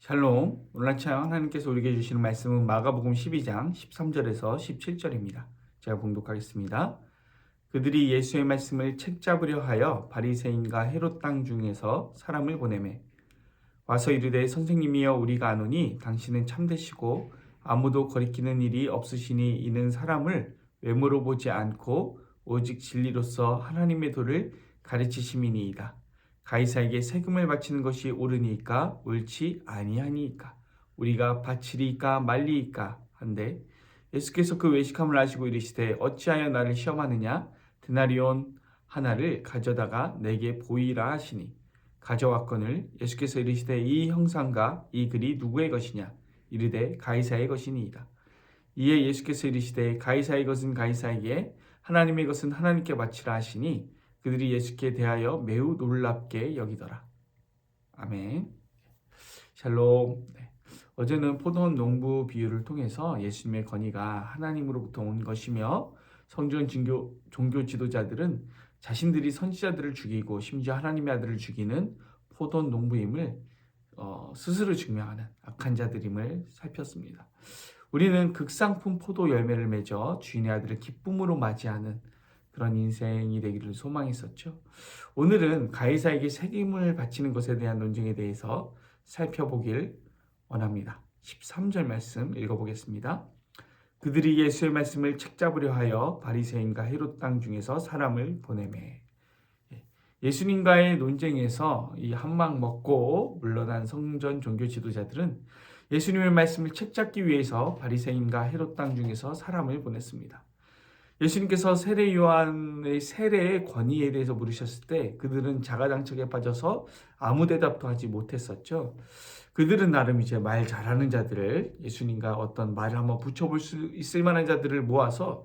샬롬, 오늘 아침 하나님께서 우리에게 주시는 말씀은 마가복음 12장 13절에서 17절입니다. 제가 봉독하겠습니다. 그들이 예수의 말씀을 책잡으려 하여 바리새인과 헤롯 땅 중에서 사람을 보내매 와서 이르되 선생님이여 우리가 아노니 당신은 참되시고 아무도 거리끼는 일이 없으시니 이는 사람을 외모로 보지 않고 오직 진리로서 하나님의 도를 가르치심이니이다. 가이사에게 세금을 바치는 것이 옳으니까 옳지 아니하니까 우리가 바치리까 말리이까 한데 예수께서 그 외식함을 아시고 이르시되 어찌하여 나를 시험하느냐 데나리온 하나를 가져다가 내게 보이라 하시니 가져왔거늘 예수께서 이르시되 이 형상과 이 글이 누구의 것이냐 이르되 가이사의 것이니이다. 이에 예수께서 이르시되 가이사의 것은 가이사에게 하나님의 것은 하나님께 바치라 하시니 그들이 예수께 대하여 매우 놀랍게 여기더라. 아멘. 샬롬. 네. 어제는 포도원 농부 비유를 통해서 예수님의 건의가 하나님으로부터 온 것이며 성전 종교 지도자들은 자신들이 선지자들을 죽이고 심지어 하나님의 아들을 죽이는 포도원 농부임을 스스로 증명하는 악한 자들임을 살폈습니다. 우리는 극상품 포도 열매를 맺어 주인의 아들을 기쁨으로 맞이하는 그런 인생이 되기를 소망했었죠. 오늘은 가이사에게 세금을 바치는 것에 대한 논쟁에 대해서 살펴보길 원합니다. 13절 말씀 읽어보겠습니다. 그들이 예수의 말씀을 책잡으려 하여 바리새인과 헤롯 땅 중에서 사람을 보내매. 예수님과의 논쟁에서 이 한방 먹고 물러난 성전 종교 지도자들은 예수님의 말씀을 책잡기 위해서 바리새인과 헤롯 땅 중에서 사람을 보냈습니다. 예수님께서 세례 요한의 세례의 권위에 대해서 물으셨을 때 그들은 자가당착에 빠져서 아무 대답도 하지 못했었죠. 그들은 나름 이제 말 잘하는 자들을 예수님과 어떤 말을 한번 붙여볼 수 있을 만한 자들을 모아서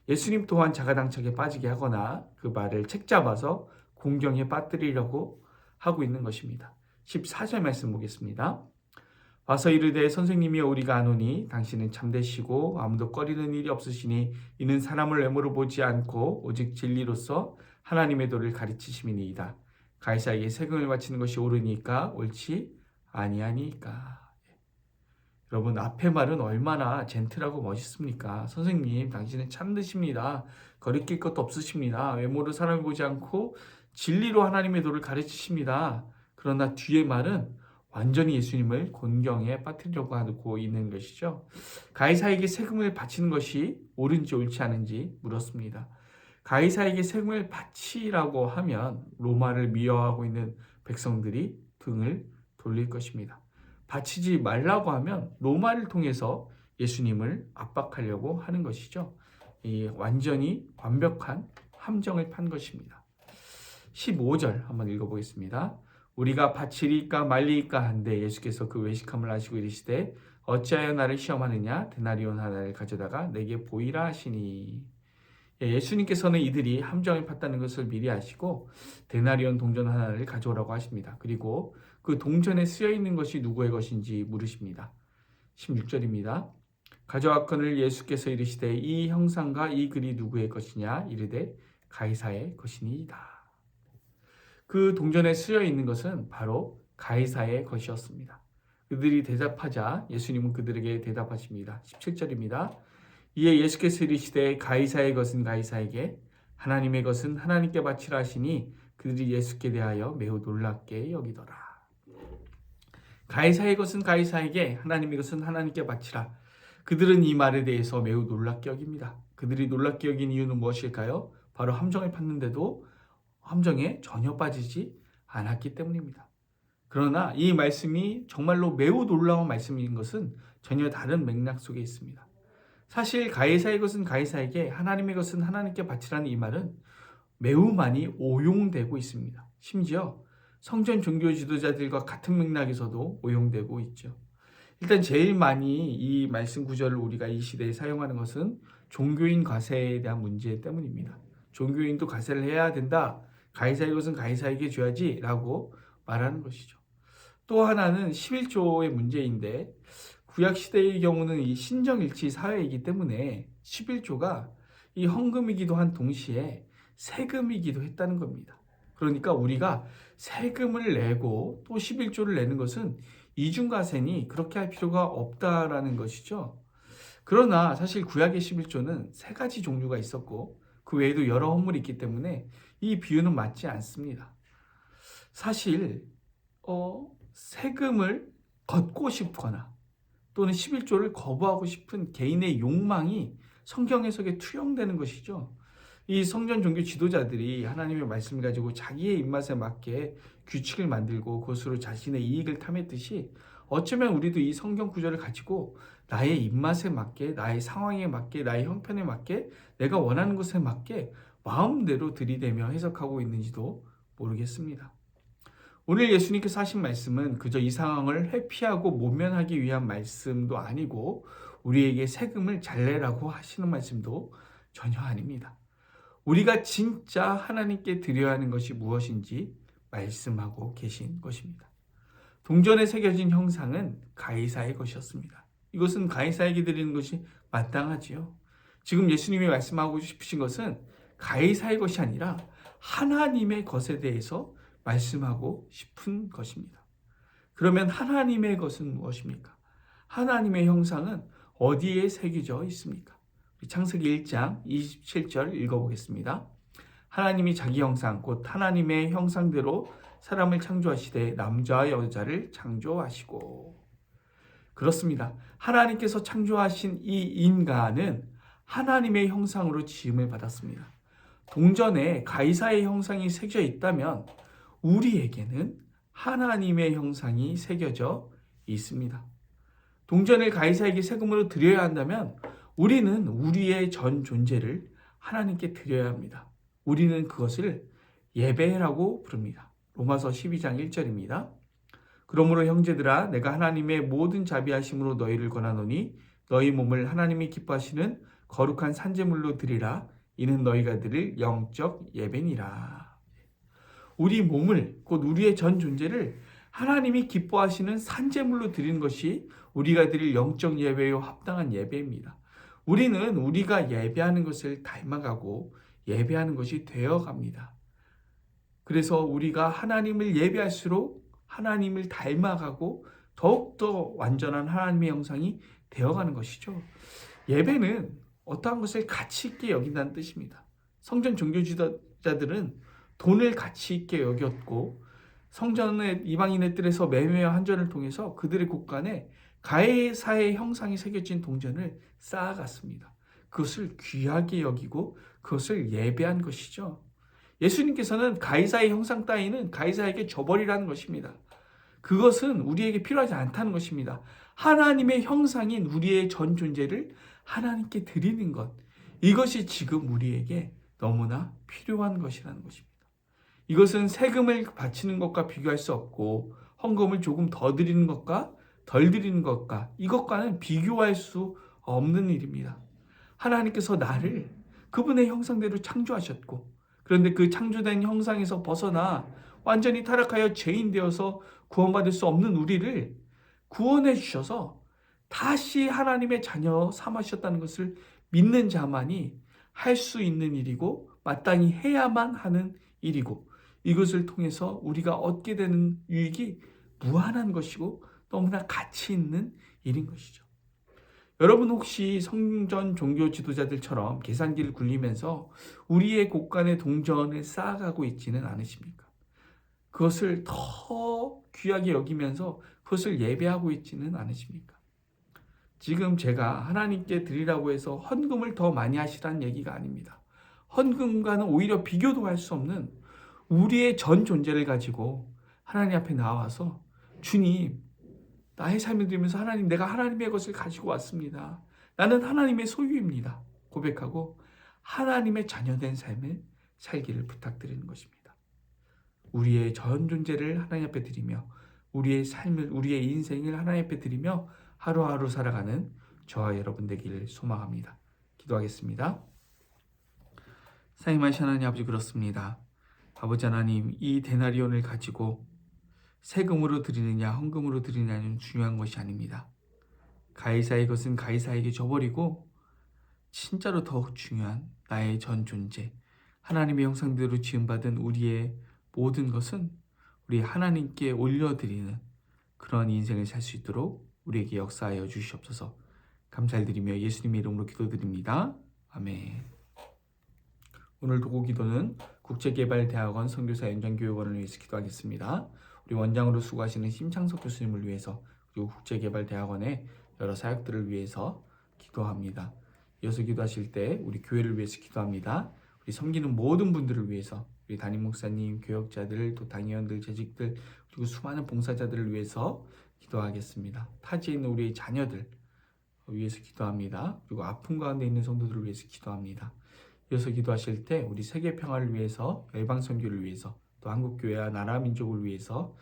예수님 또한 자가당착에 빠지게 하거나 그 말을 책잡아서 공경에 빠뜨리려고 하고 있는 것입니다. 14절 말씀 보겠습니다. 와서 이르되 선생님이여 우리가 아노니 당신은 참되시고 아무도 꺼리는 일이 없으시니 이는 사람을 외모로 보지 않고 오직 진리로서 하나님의 도를 가르치심이니이다. 가이사에게 세금을 바치는 것이 옳으니까 옳지 아니하니까. 여러분 앞에 말은 얼마나 젠틀하고 멋있습니까? 선생님 당신은 참되십니다. 거리낄 것도 없으십니다. 외모로 사람을 보지 않고 진리로 하나님의 도를 가르치십니다. 그러나 뒤에 말은 완전히 예수님을 곤경에 빠뜨리려고 하고 있는 것이죠. 가이사에게 세금을 바치는 것이 옳은지 옳지 않은지 물었습니다. 가이사에게 세금을 바치라고 하면 로마를 미워하고 있는 백성들이 등을 돌릴 것입니다. 바치지 말라고 하면 로마를 통해서 예수님을 압박하려고 하는 것이죠. 이 완전히 완벽한 함정을 판 것입니다. 15절 한번 읽어보겠습니다. 우리가 바치리까 말리까 한데 예수께서 그 외식함을 아시고 이르시되 어찌하여 나를 시험하느냐 데나리온 하나를 가져다가 내게 보이라 하시니. 예수님께서는 이들이 함정을 팠다는 것을 미리 아시고 데나리온 동전 하나를 가져오라고 하십니다. 그리고 그 동전에 쓰여 있는 것이 누구의 것인지 물으십니다. 16절입니다. 가져왔거늘 예수께서 이르시되 이 형상과 이 글이 누구의 것이냐 이르되 가이사의 것이니이다. 그 동전에 쓰여 있는 것은 바로 가이사의 것이었습니다. 그들이 대답하자 예수님은 그들에게 대답하십니다. 17절입니다. 이에 예수께서 이르시되 가이사의 것은 가이사에게 하나님의 것은 하나님께 바치라 하시니 그들이 예수께 대하여 매우 놀랍게 여기더라. 가이사의 것은 가이사에게 하나님의 것은 하나님께 바치라. 그들은 이 말에 대해서 매우 놀랍게 여깁니다. 그들이 놀랍게 여긴 이유는 무엇일까요? 바로 함정을 팠는데도 함정에 전혀 빠지지 않았기 때문입니다. 그러나 이 말씀이 정말로 매우 놀라운 말씀인 것은 전혀 다른 맥락 속에 있습니다. 사실 가이사의 것은 가이사에게 하나님의 것은 하나님께 바치라는 이 말은 매우 많이 오용되고 있습니다. 심지어 성전 종교 지도자들과 같은 맥락에서도 오용되고 있죠. 일단 제일 많이 이 말씀 구절을 우리가 이 시대에 사용하는 것은 종교인 과세에 대한 문제 때문입니다. 종교인도 과세를 해야 된다. 가이사의 것은 가이사에게 줘야지 라고 말하는 것이죠. 또 하나는 11조의 문제인데 구약시대의 경우는 이 신정일치 사회이기 때문에 11조가 이 헌금이기도 한 동시에 세금이기도 했다는 겁니다. 그러니까 우리가 세금을 내고 또 11조를 내는 것은 이중과세니 그렇게 할 필요가 없다라는 것이죠. 그러나 사실 구약의 11조는 세 가지 종류가 있었고 그 외에도 여러 헌물이 있기 때문에 이 비유는 맞지 않습니다. 사실 세금을 걷고 싶거나 또는 11조를 거부하고 싶은 개인의 욕망이 성경 해석에 투영되는 것이죠. 이 성전 종교 지도자들이 하나님의 말씀을 가지고 자기의 입맛에 맞게 규칙을 만들고 그것으로 자신의 이익을 탐했듯이 어쩌면 우리도 이 성경 구절을 가지고 나의 입맛에 맞게, 나의 상황에 맞게, 나의 형편에 맞게, 내가 원하는 것에 맞게 마음대로 들이대며 해석하고 있는지도 모르겠습니다. 오늘 예수님께서 하신 말씀은 그저 이 상황을 회피하고 모면하기 위한 말씀도 아니고 우리에게 세금을 잘 내라고 하시는 말씀도 전혀 아닙니다. 우리가 진짜 하나님께 드려야 하는 것이 무엇인지 말씀하고 계신 것입니다. 동전에 새겨진 형상은 가이사의 것이었습니다. 이것은 가이사에게 드리는 것이 마땅하지요. 지금 예수님이 말씀하고 싶으신 것은 가이사의 것이 아니라 하나님의 것에 대해서 말씀하고 싶은 것입니다. 그러면 하나님의 것은 무엇입니까? 하나님의 형상은 어디에 새겨져 있습니까? 창세기 1장 27절 읽어보겠습니다. 하나님이 자기 형상 곧 하나님의 형상대로 사람을 창조하시되 남자와 여자를 창조하시고. 그렇습니다. 하나님께서 창조하신 이 인간은 하나님의 형상으로 지음을 받았습니다. 동전에 가이사의 형상이 새겨져 있다면 우리에게는 하나님의 형상이 새겨져 있습니다. 동전을 가이사에게 세금으로 드려야 한다면 우리는 우리의 전 존재를 하나님께 드려야 합니다. 우리는 그것을 예배라고 부릅니다. 로마서 12장 1절입니다. 그러므로 형제들아 내가 하나님의 모든 자비하심으로 너희를 권하노니 너희 몸을 하나님이 기뻐하시는 거룩한 산제물로 드리라. 이는 너희가 드릴 영적 예배니라. 우리 몸을 곧 우리의 전 존재를 하나님이 기뻐하시는 산제물로 드리는 것이 우리가 드릴 영적 예배요 합당한 예배입니다. 우리는 우리가 예배하는 것을 닮아가고 예배하는 것이 되어갑니다. 그래서 우리가 하나님을 예배할수록 하나님을 닮아가고 더욱더 완전한 하나님의 형상이 되어가는 것이죠. 예배는 어떠한 것을 가치 있게 여긴다는 뜻입니다. 성전 종교지도자들은 돈을 가치 있게 여겼고 성전의 이방인의 뜰에서 매매와 환전을 통해서 그들의 곳간에 가이사의 형상이 새겨진 동전을 쌓아갔습니다. 그것을 귀하게 여기고 그것을 예배한 것이죠. 예수님께서는 가이사의 형상 따위는 가이사에게 줘버리라는 것입니다. 그것은 우리에게 필요하지 않다는 것입니다. 하나님의 형상인 우리의 전 존재를 하나님께 드리는 것, 이것이 지금 우리에게 너무나 필요한 것이라는 것입니다. 이것은 세금을 바치는 것과 비교할 수 없고 헌금을 조금 더 드리는 것과 덜 드리는 것과 이것과는 비교할 수 없는 일입니다. 하나님께서 나를 그분의 형상대로 창조하셨고 그런데 그 창조된 형상에서 벗어나 완전히 타락하여 죄인 되어서 구원받을 수 없는 우리를 구원해 주셔서 다시 하나님의 자녀 삼으셨다는 것을 믿는 자만이 할 수 있는 일이고 마땅히 해야만 하는 일이고 이것을 통해서 우리가 얻게 되는 유익이 무한한 것이고 너무나 가치 있는 일인 것이죠. 여러분 혹시 성전 종교 지도자들처럼 계산기를 굴리면서 우리의 곳간의 동전을 쌓아가고 있지는 않으십니까? 그것을 더 귀하게 여기면서 그것을 예배하고 있지는 않으십니까? 지금 제가 하나님께 드리라고 해서 헌금을 더 많이 하시라는 얘기가 아닙니다. 헌금과는 오히려 비교도 할 수 없는 우리의 전 존재를 가지고 하나님 앞에 나와서 주님, 나의 삶을 드리면서 하나님, 내가 하나님의 것을 가지고 왔습니다. 나는 하나님의 소유입니다. 고백하고 하나님의 자녀된 삶을 살기를 부탁드리는 것입니다. 우리의 전 존재를 하나님 앞에 드리며 우리의 삶을, 우리의 인생을 하나님 앞에 드리며 하루하루 살아가는 저와 여러분 되기를 소망합니다. 기도하겠습니다. 사랑하신 하나님 아버지, 그렇습니다. 아버지 하나님, 이 데나리온을 가지고 세금으로 드리느냐 헌금으로 드리느냐는 중요한 것이 아닙니다. 가이사의 것은 가이사에게 줘버리고 진짜로 더욱 중요한 나의 전 존재, 하나님의 형상대로 지음받은 우리의 모든 것은 우리 하나님께 올려드리는 그런 인생을 살 수 있도록 우리에게 역사하여 주시옵소서. 감사드리며 예수님의 이름으로 기도드립니다. 아멘. 오늘 도구 기도는 국제개발대학원 선교사 연장교육원을 위해서 기도하겠습니다. 우리 원장으로 수고하시는 심창석 교수님을 위해서, 그리고 국제개발대학원의 여러 사역들을 위해서 기도합니다. 이어서 기도하실 때 우리 교회를 위해서 기도합니다. 우리 섬기는 모든 분들을 위해서, 우리 담임 목사님, 교역자들, 또 당회원들, 재직들, 그리고 수많은 봉사자들을 위해서 기도하겠습니다. 타지에 있는 우리의 자녀들 위해서 기도합니다. 그리고 아픔 가운데 있는 성도들을 위해서 기도합니다. 이어서 기도하실 때 우리 세계 평화를 위해서, 열방 선교를 위해서, 또 한국 교회와 나라 민족을 위해서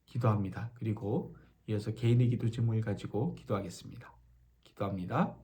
기도합니다. 그리고 이어서 개인의 기도 제목을 가지고 기도하겠습니다. 기도합니다.